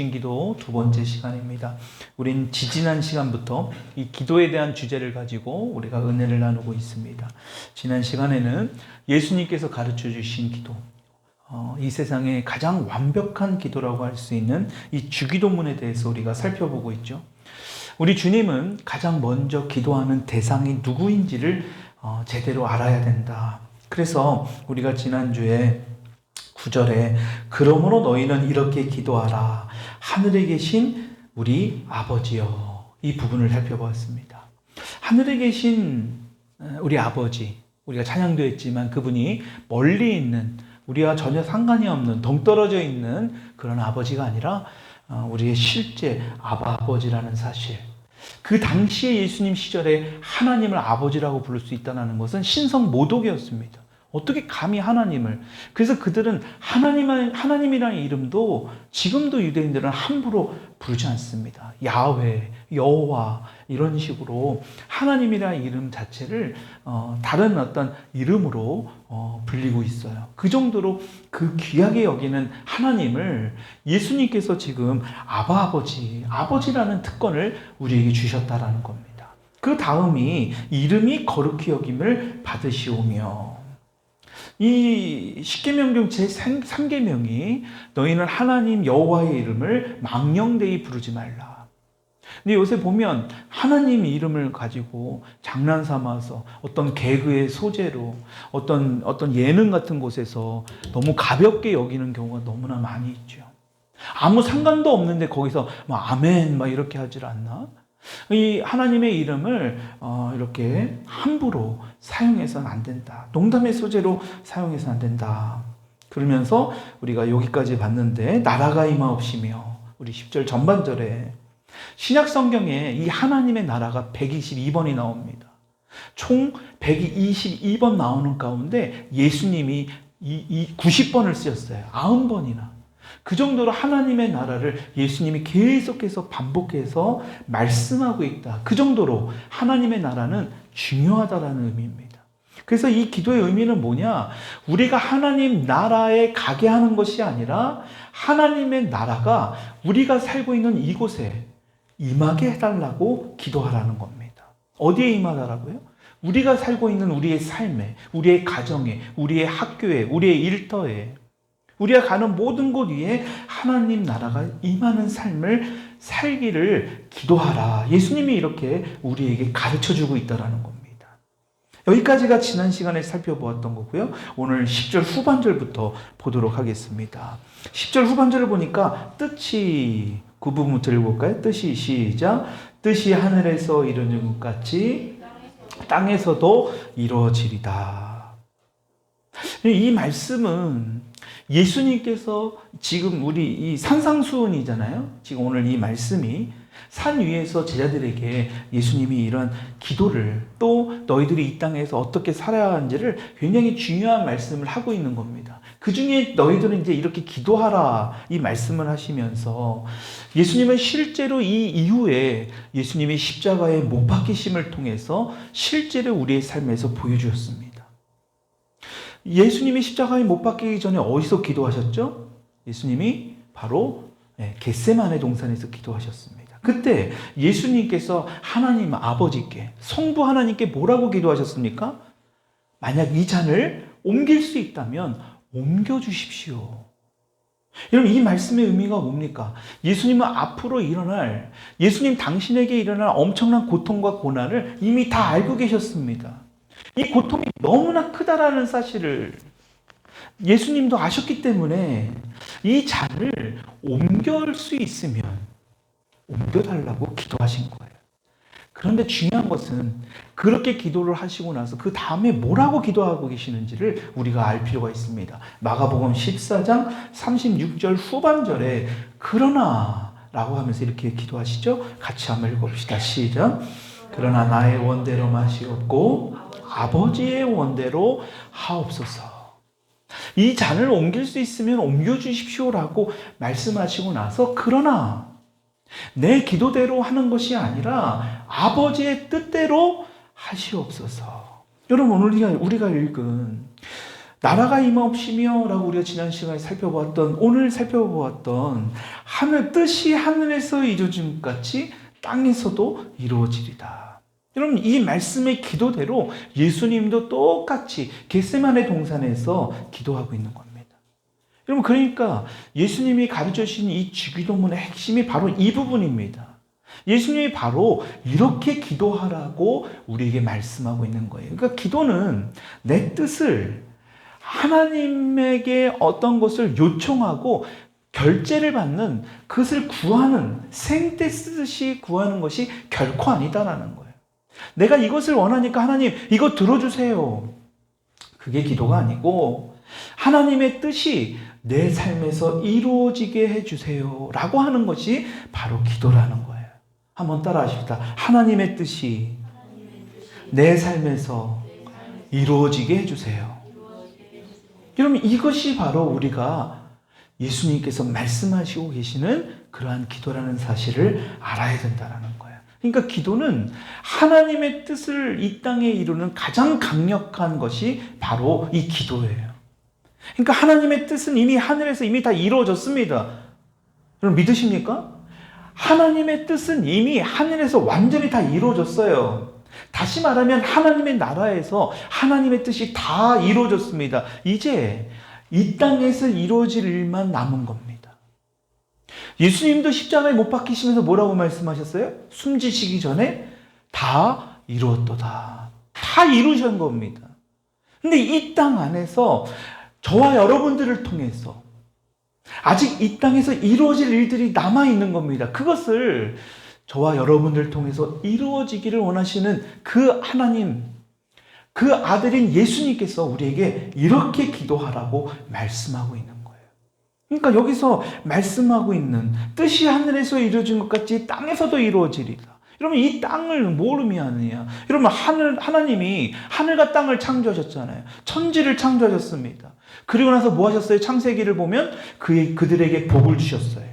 기도 두 번째 시간입니다. 우린 지지난 시간부터 이 기도에 대한 주제를 가지고 우리가 은혜를 나누고 있습니다. 지난 시간에는 예수님께서 가르쳐 주신 기도, 이 세상에 가장 완벽한 기도라고 할 수 있는 이 주기도문에 대해서 우리가 살펴보고 있죠. 우리 주님은 가장 먼저 기도하는 대상이 누구인지를 제대로 알아야 된다. 그래서 우리가 지난주에 9절에 그러므로 너희는 이렇게 기도하라. 하늘에 계신 우리 아버지여. 이 부분을 살펴보았습니다. 하늘에 계신 우리 아버지, 우리가 찬양도 했지만 그분이 멀리 있는, 우리와 전혀 상관이 없는, 동떨어져 있는 그런 아버지가 아니라 우리의 실제 아버지라는 사실. 그 당시에 예수님 시절에 하나님을 아버지라고 부를 수 있다는 것은 신성 모독이었습니다. 어떻게 감히 하나님을. 그래서 그들은 하나님이라는 이름도 지금도 유대인들은 함부로 부르지 않습니다. 야훼, 여호와 이런 식으로 하나님이라는 이름 자체를 다른 어떤 이름으로 불리고 있어요. 그 정도로 그 귀하게 여기는 하나님을 예수님께서 지금 아버지라는 특권을 우리에게 주셨다라는 겁니다. 그 다음이 이름이 거룩히 여김을 받으시오며, 이 십계명중 제3계명이 너희는 하나님 여호와의 이름을 망령되이 부르지 말라. 근데 요새 보면 하나님 이름을 가지고 장난 삼아서 어떤 개그의 소재로 어떤 예능 같은 곳에서 너무 가볍게 여기는 경우가 너무나 많이 있죠. 아무 상관도 없는데 거기서 아멘 이렇게 하질 않나? 이 하나님의 이름을 이렇게 함부로 사용해서는 안 된다. 농담의 소재로 사용해서는 안 된다. 그러면서 우리가 여기까지 봤는데 나라가 임하옵시며, 우리 10절 전반절에 신약 성경에 이 하나님의 나라가 122번이 나옵니다. 총 122번 나오는 가운데 예수님이 90번을 쓰셨어요. 90번이나. 그 정도로 하나님의 나라를 예수님이 계속해서 반복해서 말씀하고 있다. 그 정도로 하나님의 나라는 중요하다라는 의미입니다. 그래서 이 기도의 의미는 뭐냐? 우리가 하나님 나라에 가게 하는 것이 아니라 하나님의 나라가 우리가 살고 있는 이곳에 임하게 해달라고 기도하라는 겁니다. 어디에 임하라고요? 우리가 살고 있는 우리의 삶에, 우리의 가정에, 우리의 학교에, 우리의 일터에, 우리가 가는 모든 곳 위에 하나님 나라가 임하는 삶을 살기를 기도하라. 예수님이 이렇게 우리에게 가르쳐주고 있다는 겁니다. 여기까지가 지난 시간에 살펴보았던 거고요. 오늘 10절 후반절부터 보도록 하겠습니다. 10절 후반절을 보니까 뜻이, 그 부분부터 읽어볼까요? 뜻이, 시작. 뜻이 하늘에서 이루어진 것 같이 땅에서도 이루어지리다. 이 말씀은 예수님께서 지금 우리 이 산상수훈이잖아요. 지금 오늘 이 말씀이 산 위에서 제자들에게 예수님이 이런 기도를, 또 너희들이 이 땅에서 어떻게 살아야 하는지를 굉장히 중요한 말씀을 하고 있는 겁니다. 그 중에 너희들은 이제 이렇게 기도하라 이 말씀을 하시면서 예수님은 실제로 이 이후에 예수님이 십자가의 못 박히심을 통해서 실제로 우리의 삶에서 보여주셨습니다. 예수님이 십자가에 못 박히기 전에 어디서 기도하셨죠? 예수님이 바로 겟세마네 동산에서 기도하셨습니다. 그때 예수님께서 하나님 아버지께, 성부 하나님께 뭐라고 기도하셨습니까? 만약 이 잔을 옮길 수 있다면 옮겨주십시오. 여러분, 이 말씀의 의미가 뭡니까? 예수님은 앞으로 일어날, 예수님 당신에게 일어날 엄청난 고통과 고난을 이미 다 알고 계셨습니다. 이 고통이 너무나 크다라는 사실을 예수님도 아셨기 때문에 이 잔을 옮길 수 있으면 옮겨달라고 기도하신 거예요. 그런데 중요한 것은 그렇게 기도를 하시고 나서 그 다음에 뭐라고 기도하고 계시는지를 우리가 알 필요가 있습니다. 마가복음 14장 36절 후반절에 그러나 라고 하면서 이렇게 기도하시죠. 같이 한번 읽어봅시다. 시작. 그러나 나의 원대로 마시옵고 아버지의 원대로 하옵소서. 이 잔을 옮길 수 있으면 옮겨주십시오라고 말씀하시고 나서 그러나 내 기도대로 하는 것이 아니라 아버지의 뜻대로 하시옵소서. 여러분, 오늘 우리가 읽은 나라가 임하옵시며 라고 우리가 지난 시간에 살펴보았던, 오늘 살펴보았던 하늘 뜻이 하늘에서 이루어진 것 같이 땅에서도 이루어지리다. 여러분, 이 말씀의 기도대로 예수님도 똑같이 겟세마네 동산에서 기도하고 있는 겁니다. 여러분, 그러니까 예수님이 가르쳐 주신 이 주기도문의 핵심이 바로 이 부분입니다. 예수님이 바로 이렇게 기도하라고 우리에게 말씀하고 있는 거예요. 그러니까 기도는 내 뜻을 하나님에게 어떤 것을 요청하고 결제를 받는, 그것을 구하는, 생떼 쓰듯이 구하는 것이 결코 아니다라는 거예요. 내가 이것을 원하니까 하나님 이거 들어주세요. 그게 기도가 아니고 하나님의 뜻이 내 삶에서 이루어지게 해주세요 라고 하는 것이 바로 기도라는 거예요. 한번 따라 하십시다. 하나님의 뜻이 내 삶에서 이루어지게 해주세요. 여러분, 이것이 바로 우리가 예수님께서 말씀하시고 계시는 그러한 기도라는 사실을 알아야 된다는 거예요. 그러니까 기도는 하나님의 뜻을 이 땅에 이루는 가장 강력한 것이 바로 이 기도예요. 그러니까 하나님의 뜻은 이미 하늘에서 이미 다 이루어졌습니다. 여러분, 믿으십니까? 하나님의 뜻은 이미 하늘에서 완전히 다 이루어졌어요. 다시 말하면 하나님의 나라에서 하나님의 뜻이 다 이루어졌습니다. 이제 이 땅에서 이루어질 일만 남은 겁니다. 예수님도 십자가에 못 박히시면서 뭐라고 말씀하셨어요? 숨지시기 전에 다 이루었도다. 다 이루신 겁니다. 근데 이 땅 안에서 저와 여러분들을 통해서 아직 이 땅에서 이루어질 일들이 남아있는 겁니다. 그것을 저와 여러분들을 통해서 이루어지기를 원하시는 그 하나님, 그 아들인 예수님께서 우리에게 이렇게 기도하라고 말씀하고 있는 거예요. 그러니까 여기서 말씀하고 있는 뜻이 하늘에서 이루어진 것 같이 땅에서도 이루어지리라. 여러분, 이 땅을 뭘 의미하느냐? 여러분, 하나님이 하늘과 땅을 창조하셨잖아요. 천지를 창조하셨습니다. 그리고 나서 뭐 하셨어요? 창세기를 보면 그들에게 복을 주셨어요.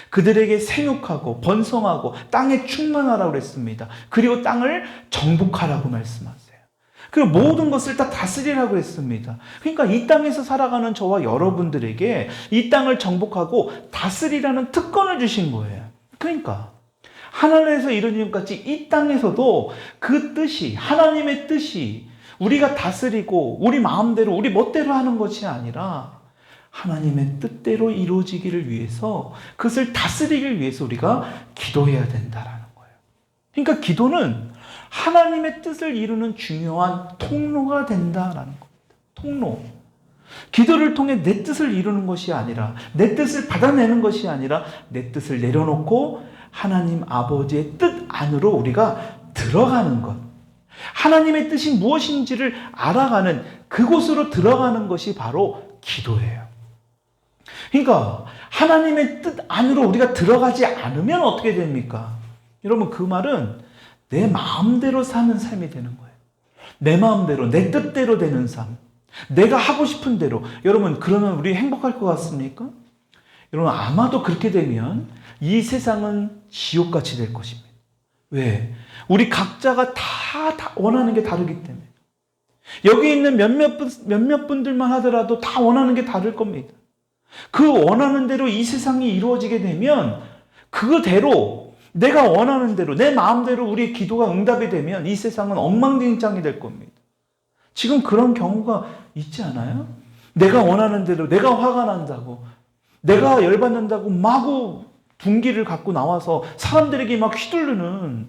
그들에게 생육하고 번성하고 땅에 충만하라고 그랬습니다. 그리고 땅을 정복하라고 말씀하세요. 그리고 모든 것을 다 다스리라고 했습니다. 그러니까 이 땅에서 살아가는 저와 여러분들에게 이 땅을 정복하고 다스리라는 특권을 주신 거예요. 그러니까 하늘에서 이루어진 것 같이 이 땅에서도 그 뜻이, 하나님의 뜻이 우리가 다스리고 우리 마음대로 우리 멋대로 하는 것이 아니라 하나님의 뜻대로 이루어지기를 위해서, 그것을 다스리기를 위해서 우리가 기도해야 된다라는 거예요. 그러니까 기도는 하나님의 뜻을 이루는 중요한 통로가 된다라는 겁니다. 통로. 기도를 통해 내 뜻을 이루는 것이 아니라, 내 뜻을 받아내는 것이 아니라 내 뜻을 내려놓고 하나님 아버지의 뜻 안으로 우리가 들어가는 것. 하나님의 뜻이 무엇인지를 알아가는 그곳으로 들어가는 것이 바로 기도예요. 그러니까 하나님의 뜻 안으로 우리가 들어가지 않으면 어떻게 됩니까? 여러분, 그 말은 내 마음대로 사는 삶이 되는 거예요. 내 마음대로, 내 뜻대로 되는 삶. 내가 하고 싶은 대로. 여러분, 그러면 우리 행복할 것 같습니까? 여러분, 아마도 그렇게 되면 이 세상은 지옥같이 될 것입니다. 왜? 우리 각자가 다 원하는 게 다르기 때문에. 여기 있는 몇몇 분들만 하더라도 다 원하는 게 다를 겁니다. 그 원하는 대로 이 세상이 이루어지게 되면 그거대로, 내가 원하는 대로, 내 마음대로 우리의 기도가 응답이 되면 이 세상은 엉망진창이 될 겁니다. 지금 그런 경우가 있지 않아요? 내가 원하는 대로, 내가 화가 난다고, 내가 열받는다고 마구 분기를 갖고 나와서 사람들에게 막 휘두르는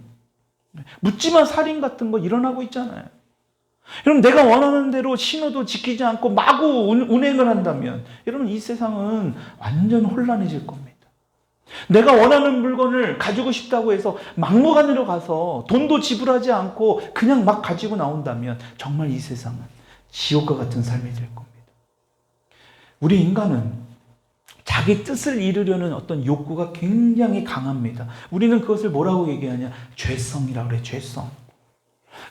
묻지마 살인 같은 거 일어나고 있잖아요. 여러분, 내가 원하는 대로 신호도 지키지 않고 마구 운행을 한다면 여러분, 이 세상은 완전 혼란해질 겁니다. 내가 원하는 물건을 가지고 싶다고 해서 막무가내로 가서 돈도 지불하지 않고 그냥 막 가지고 나온다면 정말 이 세상은 지옥과 같은 삶이 될 겁니다. 우리 인간은 자기 뜻을 이루려는 어떤 욕구가 굉장히 강합니다. 우리는 그것을 뭐라고 얘기하냐? 죄성이라고 그래, 죄성.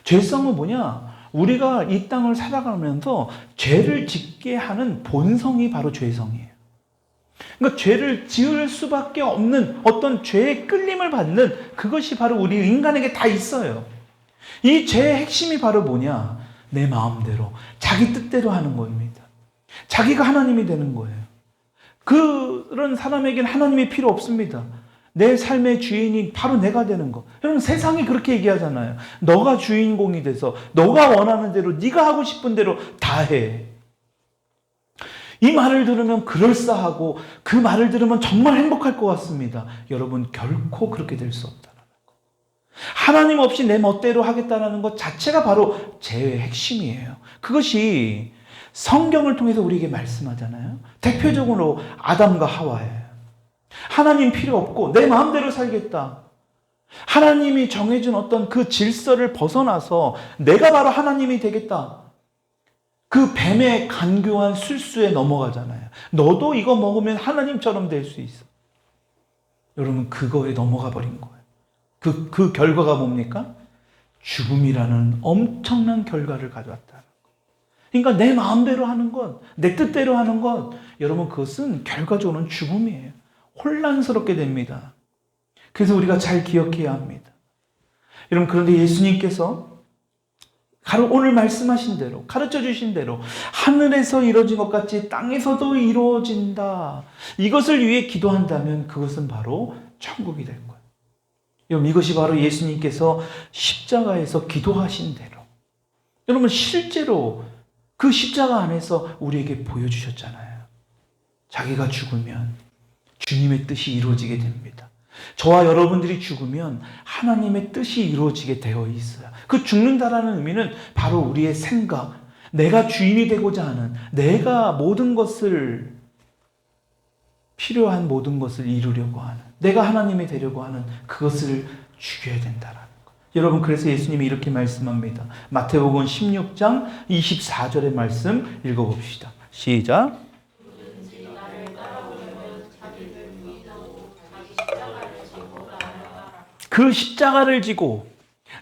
죄성은 뭐냐? 우리가 이 땅을 살아가면서 죄를 짓게 하는 본성이 바로 죄성이에요. 그러니까 죄를 지을 수밖에 없는 어떤 죄의 끌림을 받는 그것이 바로 우리 인간에게 다 있어요. 이 죄의 핵심이 바로 뭐냐? 내 마음대로, 자기 뜻대로 하는 겁니다. 자기가 하나님이 되는 거예요. 그런 사람에게는 하나님이 필요 없습니다. 내 삶의 주인이 바로 내가 되는 거. 여러분 세상이 그렇게 얘기하잖아요. 너가 주인공이 돼서 너가 원하는 대로 네가 하고 싶은 대로 다 해. 이 말을 들으면 그럴싸하고 그 말을 들으면 정말 행복할 것 같습니다. 여러분 결코 그렇게 될 수 없다는 거. 하나님 없이 내 멋대로 하겠다는 것 자체가 바로 죄의 핵심이에요. 그것이 성경을 통해서 우리에게 말씀하잖아요. 대표적으로 아담과 하와예요. 하나님 필요 없고 내 마음대로 살겠다. 하나님이 정해준 어떤 그 질서를 벗어나서 내가 바로 하나님이 되겠다. 그 뱀의 간교한 술수에 넘어가잖아요. 너도 이거 먹으면 하나님처럼 될 수 있어. 여러분 그거에 넘어가 버린 거예요. 그 결과가 뭡니까? 죽음이라는 엄청난 결과를 가져왔다는 거. 그러니까 내 마음대로 하는 것, 내 뜻대로 하는 것, 여러분 그것은 결과적으로는 죽음이에요. 혼란스럽게 됩니다. 그래서 우리가 잘 기억해야 합니다. 여러분 그런데 예수님께서 오늘 말씀하신 대로, 가르쳐 주신 대로 하늘에서 이루어진 것 같이 땅에서도 이루어진다. 이것을 위해 기도한다면 그것은 바로 천국이 될 거예요. 여러분 이것이 바로 예수님께서 십자가에서 기도하신 대로, 여러분 실제로 그 십자가 안에서 우리에게 보여주셨잖아요. 자기가 죽으면 주님의 뜻이 이루어지게 됩니다. 저와 여러분들이 죽으면 하나님의 뜻이 이루어지게 되어 있어요. 그 죽는다라는 의미는 바로 우리의 생각, 내가 주인이 되고자 하는, 내가 모든 것을, 필요한 모든 것을 이루려고 하는, 내가 하나님이 되려고 하는 그것을 죽여야 된다라는 것. 여러분 그래서 예수님이 이렇게 말씀합니다. 마태복음 16장 24절의 말씀 읽어봅시다. 시작. 그 십자가를 지고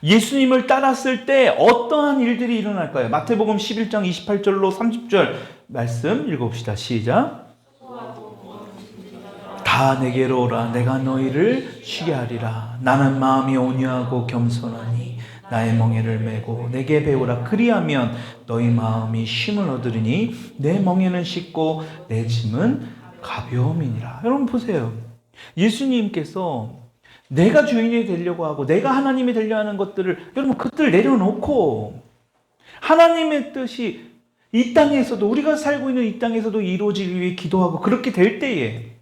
예수님을 따랐을 때 어떠한 일들이 일어날까요? 마태복음 11장 28절로 30절 말씀 읽어봅시다. 시작. 다 내게로 오라. 내가 너희를 쉬게 하리라. 나는 마음이 온유하고 겸손하니 나의 멍에를 메고 내게 배우라. 그리하면 너희 마음이 쉼을 얻으리니 내 멍에는 쉽고 내 짐은 가벼움이니라. 여러분 보세요. 예수님께서 내가 주인이 되려고 하고 내가 하나님이 되려 하는 것들을, 여러분 그것들을 내려놓고 하나님의 뜻이 이 땅에서도, 우리가 살고 있는 이 땅에서도 이루어지기 위해 기도하고 그렇게 될 때에,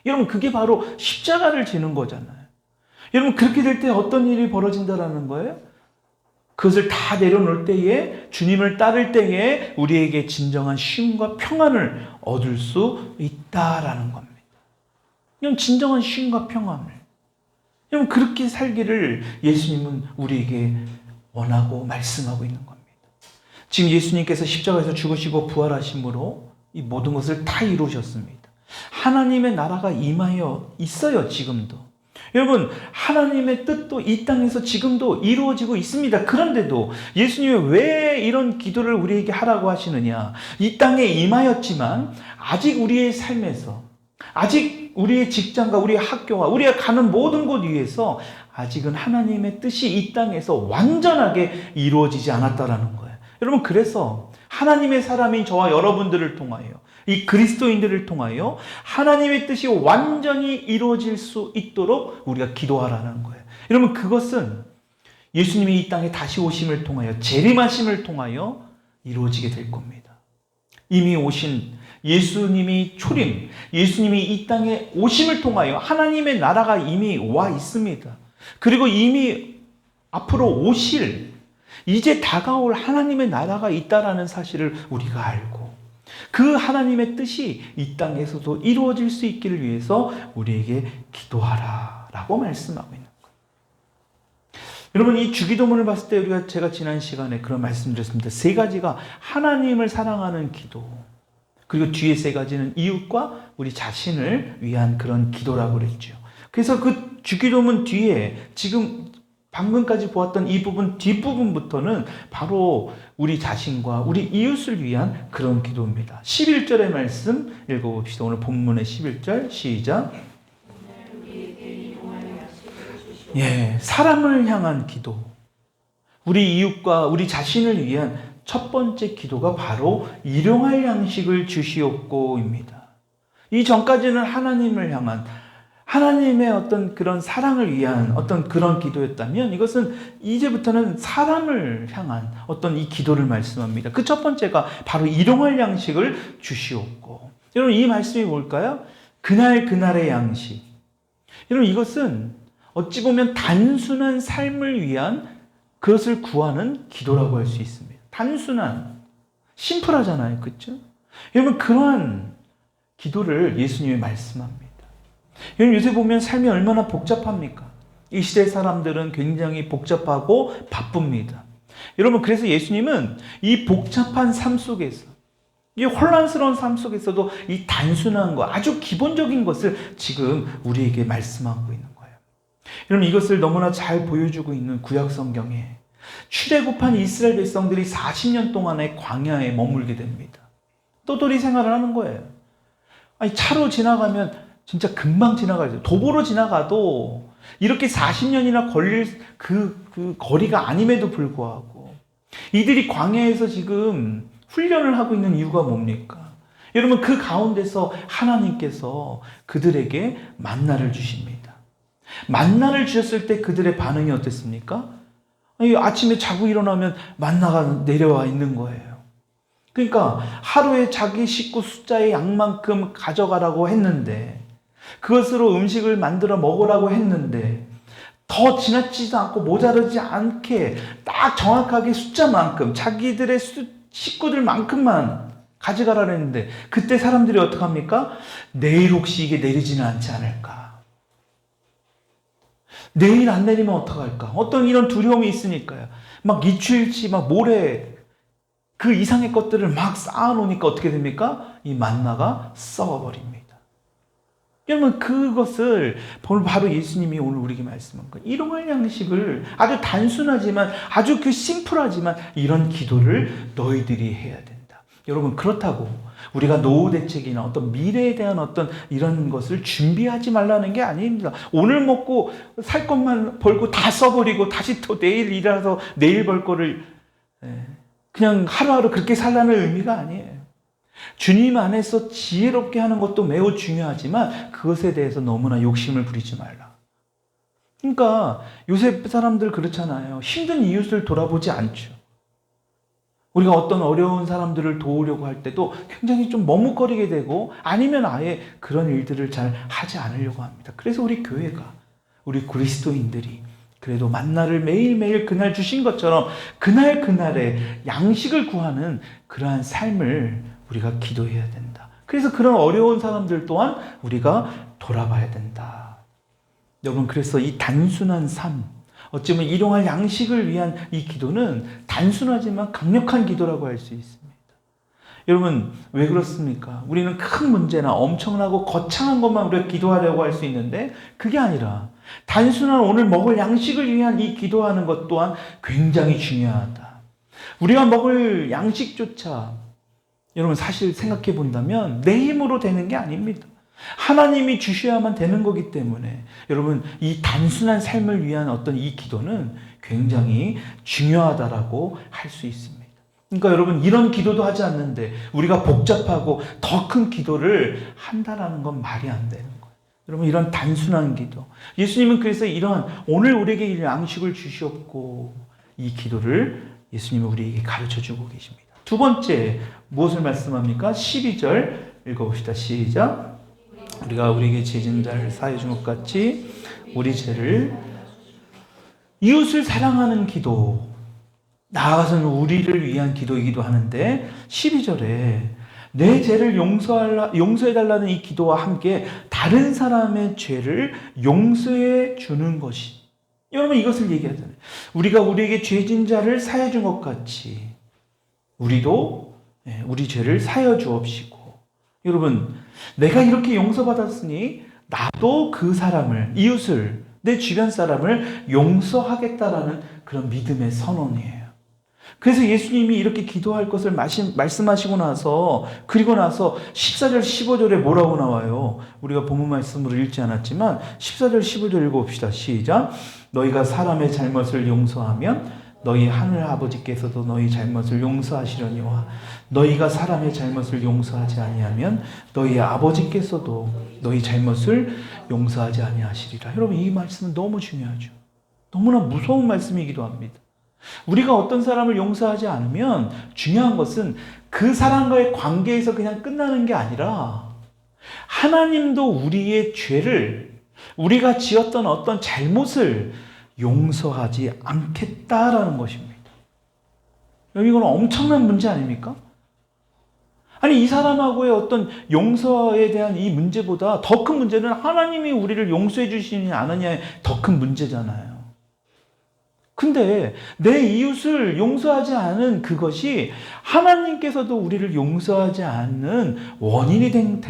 여러분 그게 바로 십자가를 지는 거잖아요. 여러분 그렇게 될 때 어떤 일이 벌어진다라는 거예요? 그것을 다 내려놓을 때에, 주님을 따를 때에 우리에게 진정한 쉼과 평안을 얻을 수 있다라는 겁니다. 그냥 진정한 쉼과 평안을. 여러분 그렇게 살기를 예수님은 우리에게 원하고 말씀하고 있는 겁니다. 지금 예수님께서 십자가에서 죽으시고 부활하심으로 이 모든 것을 다 이루셨습니다. 하나님의 나라가 임하여 있어요. 지금도. 여러분 하나님의 뜻도 이 땅에서 지금도 이루어지고 있습니다. 그런데도 예수님이 왜 이런 기도를 우리에게 하라고 하시느냐. 이 땅에 임하였지만 아직 우리의 삶에서, 아직 우리의 직장과 우리의 학교와 우리가 가는 모든 곳 위에서 아직은 하나님의 뜻이 이 땅에서 완전하게 이루어지지 않았다라는 거예요. 여러분 그래서 하나님의 사람인 저와 여러분들을 통하여, 이 그리스도인들을 통하여 하나님의 뜻이 완전히 이루어질 수 있도록 우리가 기도하라는 거예요. 여러분 그것은 예수님이 이 땅에 다시 오심을 통하여, 재림하심을 통하여 이루어지게 될 겁니다. 이미 오신 예수님이 초림, 예수님이 이 땅에 오심을 통하여 하나님의 나라가 이미 와 있습니다. 그리고 이미 앞으로 오실, 이제 다가올 하나님의 나라가 있다라는 사실을 우리가 알고, 그 하나님의 뜻이 이 땅에서도 이루어질 수 있기를 위해서 우리에게 기도하라라고 말씀하고 있는 거예요. 여러분 이 주기도문을 봤을 때 제가 지난 시간에 그런 말씀드렸습니다. 세 가지가 하나님을 사랑하는 기도, 그리고 뒤에 세 가지는 이웃과 우리 자신을 위한 그런 기도라고 그랬죠. 그래서 그 주기도문 뒤에 지금 방금까지 보았던 이 부분 뒷부분부터는 바로 우리 자신과 우리 이웃을 위한 그런 기도입니다. 11절의 말씀 읽어봅시다. 오늘 본문의 11절 시작. 사람을 향한 기도, 우리 이웃과 우리 자신을 위한 첫 번째 기도가 바로 일용할 양식을 주시옵고입니다. 이 전까지는 하나님을 향한 하나님의 어떤 그런 사랑을 위한 어떤 그런 기도였다면 이것은 이제부터는 사람을 향한 어떤 이 기도를 말씀합니다. 그 첫 번째가 바로 일용할 양식을 주시옵고. 여러분 이 말씀이 뭘까요? 그날의 양식. 여러분 이것은 어찌 보면 단순한 삶을 위한 그것을 구하는 기도라고 할 수 있습니다. 단순한, 심플하잖아요. 그렇죠? 여러분 그러한 기도를 예수님이 말씀합니다. 여러분 요새 보면 삶이 얼마나 복잡합니까? 이 시대 사람들은 굉장히 복잡하고 바쁩니다. 여러분 그래서 예수님은 이 복잡한 삶 속에서 이 혼란스러운 삶 속에서도 이 단순한 것, 아주 기본적인 것을 지금 우리에게 말씀하고 있는 거예요. 여러분 이것을 너무나 잘 보여주고 있는 구약 성경에 출애굽한 이스라엘 백성들이 40년 동안의 광야에 머물게 됩니다. 떠돌이 생활을 하는 거예요. 아니 차로 지나가면 진짜 금방 지나가죠. 도보로 지나가도 이렇게 40년이나 걸릴 그 거리가 아님에도 불구하고 이들이 광야에서 지금 훈련을 하고 있는 이유가 뭡니까? 여러분 그 가운데서 하나님께서 그들에게 만나를 주십니다. 만나를 주셨을 때 그들의 반응이 어땠습니까? 아니, 아침에 자고 일어나면 만나가 내려와 있는 거예요. 그러니까 하루에 자기 식구 숫자의 양만큼 가져가라고 했는데 그것으로 음식을 만들어 먹으라고 했는데 더 지나치지도 않고 모자르지 않게 딱 정확하게 숫자만큼 자기들의 식구들만큼만 가져가라고 했는데 그때 사람들이 어떻게 합니까? 내일 혹시 이게 내리지는 않지 않을까? 내일 안 내리면 어떡할까? 어떤 이런 두려움이 있으니까요. 막 이틀치 막 모래 그 이상의 것들을 막 쌓아놓으니까 어떻게 됩니까? 이 만나가 썩어버립니다. 여러분 그것을 바로 예수님이 오늘 우리에게 말씀한 거예요. 일용할 양식을 아주 단순하지만 아주 그 심플하지만 이런 기도를 너희들이 해야 된다. 여러분 그렇다고 우리가 노후 대책이나 어떤 미래에 대한 어떤 이런 것을 준비하지 말라는 게 아닙니다. 오늘 먹고 살 것만 벌고 다 써버리고 다시 또 내일 일해서 내일 벌 거를 그냥 하루하루 그렇게 살라는 의미가 아니에요. 주님 안에서 지혜롭게 하는 것도 매우 중요하지만 그것에 대해서 너무나 욕심을 부리지 말라. 그러니까 요새 사람들 그렇잖아요. 힘든 이웃을 돌아보지 않죠. 우리가 어떤 어려운 사람들을 도우려고 할 때도 굉장히 좀 머뭇거리게 되고 아니면 아예 그런 일들을 잘 하지 않으려고 합니다. 그래서 우리 교회가, 우리 그리스도인들이 그래도 만나를 매일매일 그날 주신 것처럼 그날의 양식을 구하는 그러한 삶을 우리가 기도해야 된다. 그래서 그런 어려운 사람들 또한 우리가 돌아봐야 된다. 여러분 그래서 이 단순한 삶, 어쩌면 일용할 양식을 위한 이 기도는 단순하지만 강력한 기도라고 할 수 있습니다. 여러분 왜 그렇습니까? 우리는 큰 문제나 엄청나고 거창한 것만 우리가 기도하려고 할 수 있는데 그게 아니라 단순한 오늘 먹을 양식을 위한 이 기도하는 것 또한 굉장히 중요하다. 우리가 먹을 양식조차 여러분 사실 생각해 본다면 내 힘으로 되는 게 아닙니다. 하나님이 주셔야만 되는 거기 때문에 여러분 이 단순한 삶을 위한 어떤 이 기도는 굉장히 중요하다라고 할 수 있습니다. 그러니까 여러분 이런 기도도 하지 않는데 우리가 복잡하고 더 큰 기도를 한다라는 건 말이 안 되는 거예요. 여러분 이런 단순한 기도. 예수님은 그래서 이런 오늘 우리에게 이 양식을 주시옵고 이 기도를 예수님은 우리에게 가르쳐주고 계십니다. 두 번째 무엇을 말씀합니까? 12절 읽어봅시다. 시작. 우리가 우리에게 죄진 자를 사해 준 것 같이 우리 죄를 이웃을 사랑하는 기도, 나아가서는 우리를 위한 기도이기도 하는데 12절에 내 죄를 용서해달라는 이 기도와 함께 다른 사람의 죄를 용서해 주는 것이, 여러분 이것을 얘기하잖아요. 우리가 우리에게 죄진 자를 사해 준 것 같이 우리도 우리 죄를 사여 주옵시고. 여러분 내가 이렇게 용서받았으니 나도 그 사람을, 이웃을, 내 주변 사람을 용서하겠다라는 그런 믿음의 선언이에요. 그래서 예수님이 이렇게 기도할 것을 말씀하시고 나서, 그리고 나서 14절 15절에 뭐라고 나와요? 우리가 본문 말씀으로 읽지 않았지만 14절 15절 읽어봅시다. 시작. 너희가 사람의 잘못을 용서하면 너희 하늘 아버지께서도 너희 잘못을 용서하시려니와 너희가 사람의 잘못을 용서하지 아니하면 너희 아버지께서도 너희 잘못을 용서하지 아니하시리라. 여러분, 이 말씀은 너무 중요하죠. 너무나 무서운 말씀이기도 합니다. 우리가 어떤 사람을 용서하지 않으면 중요한 것은 그 사람과의 관계에서 그냥 끝나는 게 아니라 하나님도 우리의 죄를, 우리가 지었던 어떤 잘못을 용서하지 않겠다라는 것입니다. 이건 엄청난 문제 아닙니까? 아니, 이 사람하고의 어떤 용서에 대한 이 문제보다 더 큰 문제는 하나님이 우리를 용서해 주시느냐 안 하느냐의 더 큰 문제잖아요. 근데 내 이웃을 용서하지 않은 그것이 하나님께서도 우리를 용서하지 않는 원인이 된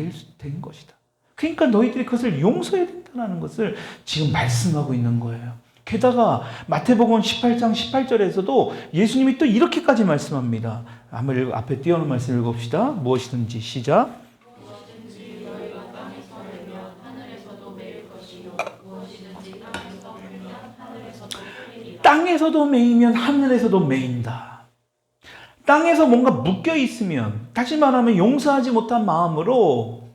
것이다. 그러니까 너희들이 그것을 용서해야 된다는 것을 지금 말씀하고 있는 거예요. 게다가 마태복음 18장 18절에서도 예수님이 또 이렇게까지 말씀합니다. 한번 앞에 띄워놓은 말씀 읽읍시다. 무엇이든지 시작. 무엇이든지 너희가 땅에서 내면 하늘에서도 매일 것이요 무엇이든지 땅에서 풀면 하늘에서도 풀리리라. 땅에서도 매이면 하늘에서도 매인다. 땅에서 뭔가 묶여 있으면, 다시 말하면 용서하지 못한 마음으로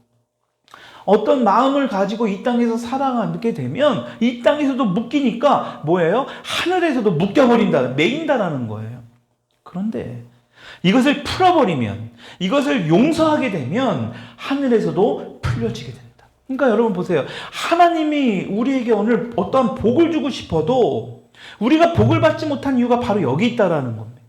어떤 마음을 가지고 이 땅에서 살아가게 되면 이 땅에서도 묶이니까 뭐예요? 하늘에서도 묶여버린다, 매인다라는 거예요. 그런데 이것을 풀어버리면, 이것을 용서하게 되면 하늘에서도 풀려지게 된다. 그러니까 여러분 보세요. 하나님이 우리에게 오늘 어떠한 복을 주고 싶어도 우리가 복을 받지 못한 이유가 바로 여기 있다라는 겁니다.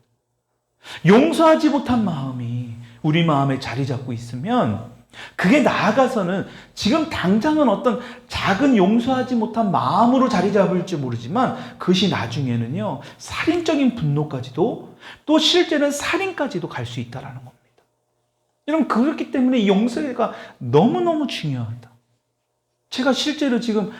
용서하지 못한 마음이 우리 마음에 자리 잡고 있으면 그게 나아가서는 지금 당장은 어떤 작은 용서하지 못한 마음으로 자리 잡을지 모르지만 그것이 나중에는요, 살인적인 분노까지도, 또 실제는 살인까지도 갈 수 있다는 겁니다. 여러분, 그렇기 때문에 이 용서가 너무너무 중요하다. 제가 실제로 지금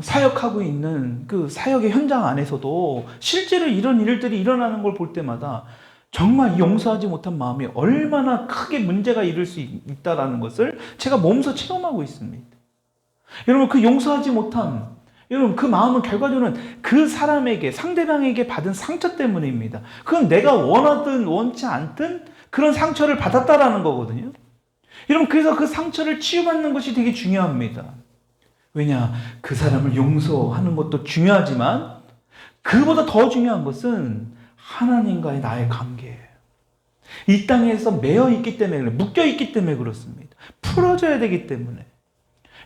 사역하고 있는 그 사역의 현장 안에서도 실제로 이런 일들이 일어나는 걸 볼 때마다 정말 용서하지 못한 마음이 얼마나 크게 문제가 일을 수 있다는 것을 제가 몸소 체험하고 있습니다. 여러분, 그 용서하지 못한, 여러분, 그 마음은 결과적으로는 그 사람에게, 상대방에게 받은 상처 때문입니다. 그건 내가 원하든 원치 않든 그런 상처를 받았다라는 거거든요. 여러분, 그래서 그 상처를 치유받는 것이 되게 중요합니다. 왜냐? 그 사람을 용서하는 것도 중요하지만 그보다 더 중요한 것은 하나님과의 나의 관계예요. 이 땅에서 매여 있기 때문에, 묶여 있기 때문에 그렇습니다. 풀어져야 되기 때문에.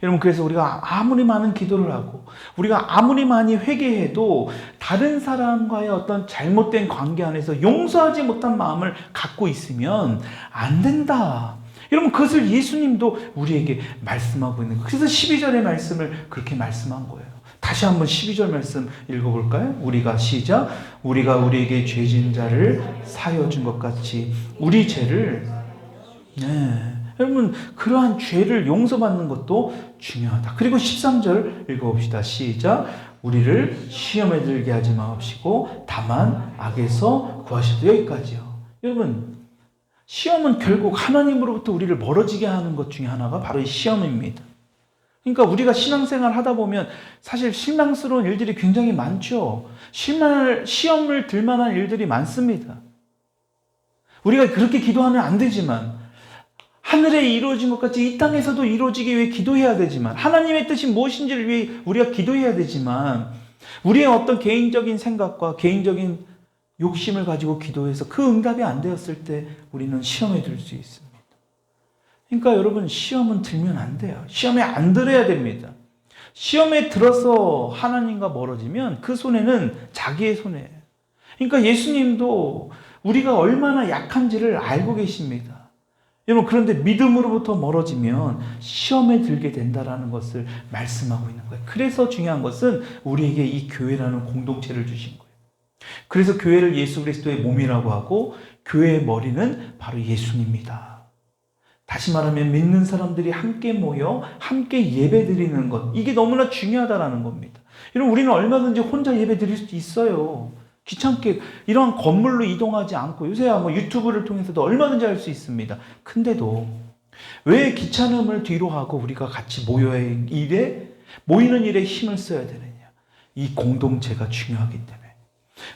여러분, 그래서 우리가 아무리 많은 기도를 하고 우리가 아무리 많이 회개해도 다른 사람과의 어떤 잘못된 관계 안에서 용서하지 못한 마음을 갖고 있으면 안 된다. 여러분, 그것을 예수님도 우리에게 말씀하고 있는 거예요. 그래서 12절의 말씀을 그렇게 말씀한 거예요. 다시 한번 12절 말씀 읽어볼까요? 우리가 시작. 우리가 우리에게 죄진 자를 사하여 준 것 같이 우리 죄를, 여러분, 그러한 죄를 용서받는 것도 중요하다. 그리고 13절 읽어봅시다. 시작. 우리를 시험에 들게 하지 마옵시고 다만 악에서 구하시다. 여기까지요. 여러분, 시험은 결국 하나님으로부터 우리를 멀어지게 하는 것 중에 하나가 바로 이 시험입니다. 그러니까 우리가 신앙생활 하다 보면 사실 실망스러운 일들이 굉장히 많죠. 시험을 들 만한 일들이 많습니다. 우리가 그렇게 기도하면 안 되지만, 하늘에 이루어진 것 같이 이 땅에서도 이루어지기 위해 기도해야 되지만, 하나님의 뜻이 무엇인지를 위해 우리가 기도해야 되지만, 우리의 어떤 개인적인 생각과 개인적인 욕심을 가지고 기도해서 그 응답이 안 되었을 때 우리는 시험에 들 수 있습니다. 그러니까 여러분, 시험은 들면 안 돼요. 시험에 안 들어야 됩니다. 시험에 들어서 하나님과 멀어지면 그 손해는 자기의 손해예요. 그러니까 예수님도 우리가 얼마나 약한지를 알고 계십니다. 여러분, 그런데 믿음으로부터 멀어지면 시험에 들게 된다는 것을 말씀하고 있는 거예요. 그래서 중요한 것은 우리에게 이 교회라는 공동체를 주신 거예요. 그래서 교회를 예수 그리스도의 몸이라고 하고 교회의 머리는 바로 예수님입니다. 다시 말하면 믿는 사람들이 함께 모여 함께 예배 드리는 것, 이게 너무나 중요하다는 겁니다. 여러분, 우리는 얼마든지 혼자 예배 드릴 수도 있어요. 귀찮게 이러한 건물로 이동하지 않고, 요새야 뭐 유튜브를 통해서도 얼마든지 할 수 있습니다. 근데도 왜 귀찮음을 뒤로 하고 우리가 같이 모이는 일에 힘을 써야 되느냐? 이 공동체가 중요하기 때문에.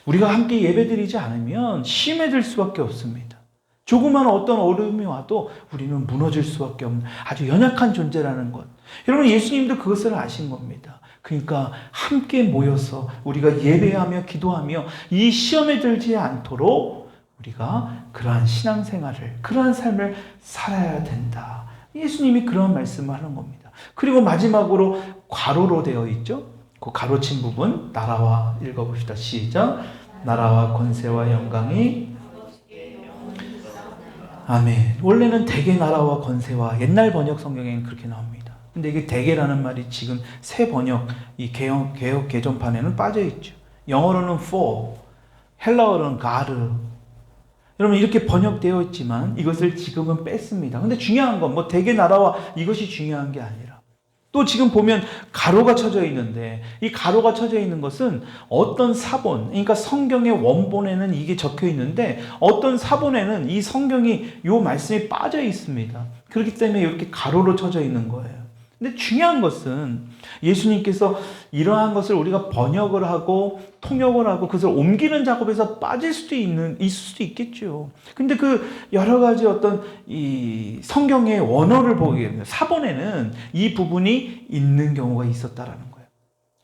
우리가 함께 예배드리지 않으면 심해질 수밖에 없습니다. 조그만 어떤 어려움이 와도 우리는 무너질 수밖에 없는 아주 연약한 존재라는 것. 여러분, 예수님도 그것을 아신 겁니다. 그러니까 함께 모여서 우리가 예배하며 기도하며 이 시험에 들지 않도록 우리가 그러한 신앙생활을, 그러한 삶을 살아야 된다. 예수님이 그러한 말씀을 하는 겁니다. 그리고 마지막으로 괄호로 되어 있죠. 그 가로친 부분 나라와 읽어봅시다. 시작. 나라와 권세와 영광이 아멘. 원래는 대개 나라와 권세와 옛날 번역 성경에는 그렇게 나옵니다. 근데 이게 대개라는 말이 지금 새 번역 이 개혁 개정판에는 빠져 있죠. 영어로는 for, 헬라어로는 God. 여러분 이렇게 번역되어 있지만 이것을 지금은 뺐습니다. 근데 중요한 건 뭐 대개 나라와 이것이 중요한 게 아니라 또 지금 보면 가로가 쳐져 있는데 이 가로가 쳐져 있는 것은 어떤 사본, 그러니까 성경의 원본에는 이게 적혀 있는데 어떤 사본에는 이 성경이 요 말씀이 빠져 있습니다. 그렇기 때문에 이렇게 가로로 쳐져 있는 거예요. 근데 중요한 것은 예수님께서 이러한 것을 우리가 번역을 하고 통역을 하고 그것을 옮기는 작업에서 빠질 수도 있을 수도 있겠죠. 근데 그 여러 가지 어떤 이 성경의 원어를 보게 되면 사본에는 이 부분이 있는 경우가 있었다라는 거예요.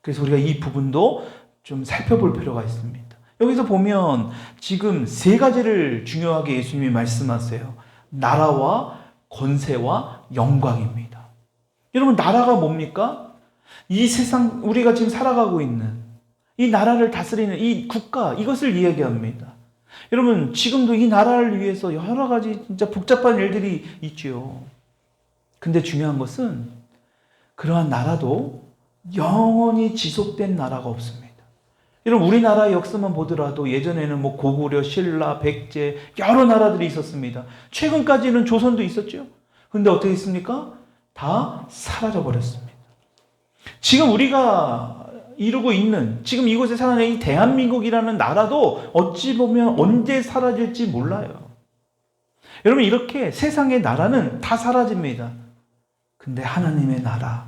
그래서 우리가 이 부분도 좀 살펴볼 필요가 있습니다. 여기서 보면 지금 세 가지를 중요하게 예수님이 말씀하세요. 나라와 권세와 영광입니다. 여러분 나라가 뭡니까? 이 세상 우리가 지금 살아가고 있는 이 나라를 다스리는 이 국가 이것을 이야기합니다. 여러분 지금도 이 나라를 위해서 여러 가지 진짜 복잡한 일들이 있죠. 근데 중요한 것은 그러한 나라도 영원히 지속된 나라가 없습니다. 여러분 우리나라의 역사만 보더라도 예전에는 뭐 고구려, 신라, 백제 여러 나라들이 있었습니다. 최근까지는 조선도 있었죠. 근데 어떻게 했습니까? 다 사라져 버렸습니다. 지금 우리가 이루고 있는 지금 이곳에 사는 이 대한민국이라는 나라도 어찌 보면 언제 사라질지 몰라요. 여러분 이렇게 세상의 나라는 다 사라집니다. 근데 하나님의 나라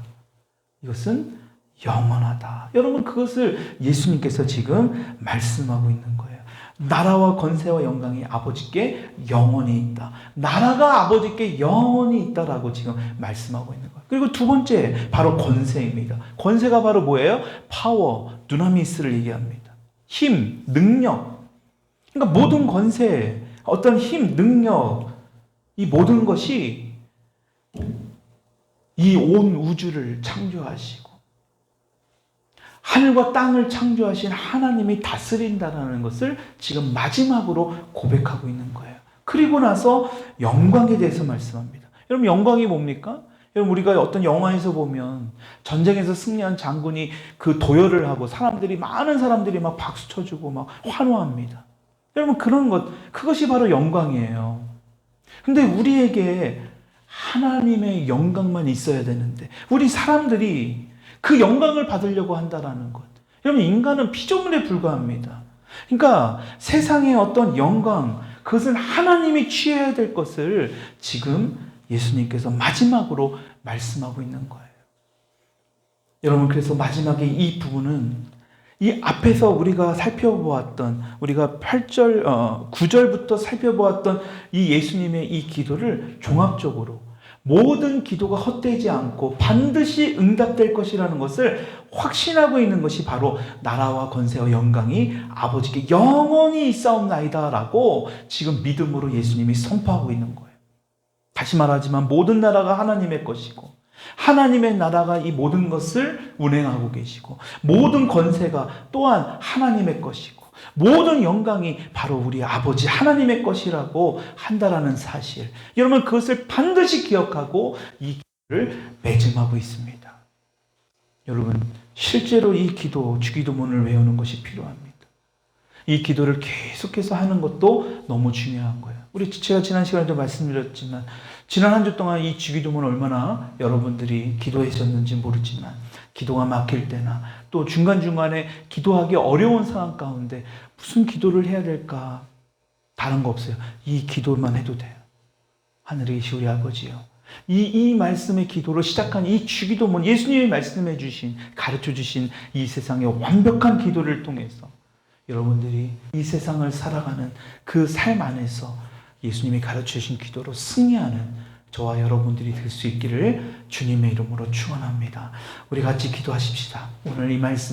이것은 영원하다. 여러분 그것을 예수님께서 지금 말씀하고 있는 거예요. 나라와 권세와 영광이 아버지께 영원히 있다. 나라가 아버지께 영원히 있다라고 지금 말씀하고 있는 거예요. 그리고 두 번째 바로 권세입니다. 권세가 바로 뭐예요? 파워, 두나미스를 얘기합니다. 힘, 능력. 그러니까 모든 권세, 어떤 힘, 능력, 이 모든 것이 이 온 우주를 창조하시고 하늘과 땅을 창조하신 하나님이 다스린다는 것을 지금 마지막으로 고백하고 있는 거예요. 그리고 나서 영광에 대해서 말씀합니다. 여러분 영광이 뭡니까? 여러분 우리가 어떤 영화에서 보면 전쟁에서 승리한 장군이 그 도열을 하고 많은 사람들이 막 박수 쳐주고 막 환호합니다. 여러분 그런 그것이 바로 영광이에요. 근데 우리에게 하나님의 영광만 있어야 되는데 우리 사람들이 그 영광을 받으려고 한다라는 것. 여러분 인간은 피조물에 불과합니다. 그러니까 세상의 어떤 영광 그것은 하나님이 취해야 될 것을 지금 예수님께서 마지막으로 말씀하고 있는 거예요. 여러분 그래서 마지막에 이 부분은 이 앞에서 우리가 살펴보았던 우리가 9절부터 살펴보았던 이 예수님의 이 기도를 종합적으로 모든 기도가 헛되지 않고 반드시 응답될 것이라는 것을 확신하고 있는 것이 바로 나라와 권세와 영광이 아버지께 영원히 있사옵나이다라고 지금 믿음으로 예수님이 선포하고 있는 거예요. 다시 말하지만 모든 나라가 하나님의 것이고 하나님의 나라가 이 모든 것을 운행하고 계시고 모든 권세가 또한 하나님의 것이고 모든 영광이 바로 우리 아버지 하나님의 것이라고 한다라는 사실. 여러분 그것을 반드시 기억하고 이 기도를 매짐하고 있습니다. 여러분 실제로 이 기도 주기도문을 외우는 것이 필요합니다. 이 기도를 계속해서 하는 것도 너무 중요한 거예요. 제가 지난 시간에도 말씀드렸지만 지난 한 주 동안 이 주기도문 얼마나 여러분들이 기도하셨는지 모르지만 기도가 막힐 때나 또 중간중간에 기도하기 어려운 상황 가운데 무슨 기도를 해야 될까? 다른 거 없어요. 이 기도만 해도 돼요. 하늘에 계신 우리 아버지요. 이 말씀의 기도로 시작한 이 주기도문, 예수님이 말씀해 주신, 가르쳐 주신 이 세상의 완벽한 기도를 통해서 여러분들이 이 세상을 살아가는 그 삶 안에서 예수님이 가르쳐주신 기도로 승리하는 저와 여러분들이 될 수 있기를 주님의 이름으로 축원합니다. 우리 같이 기도하십시다. 오늘 이 말씀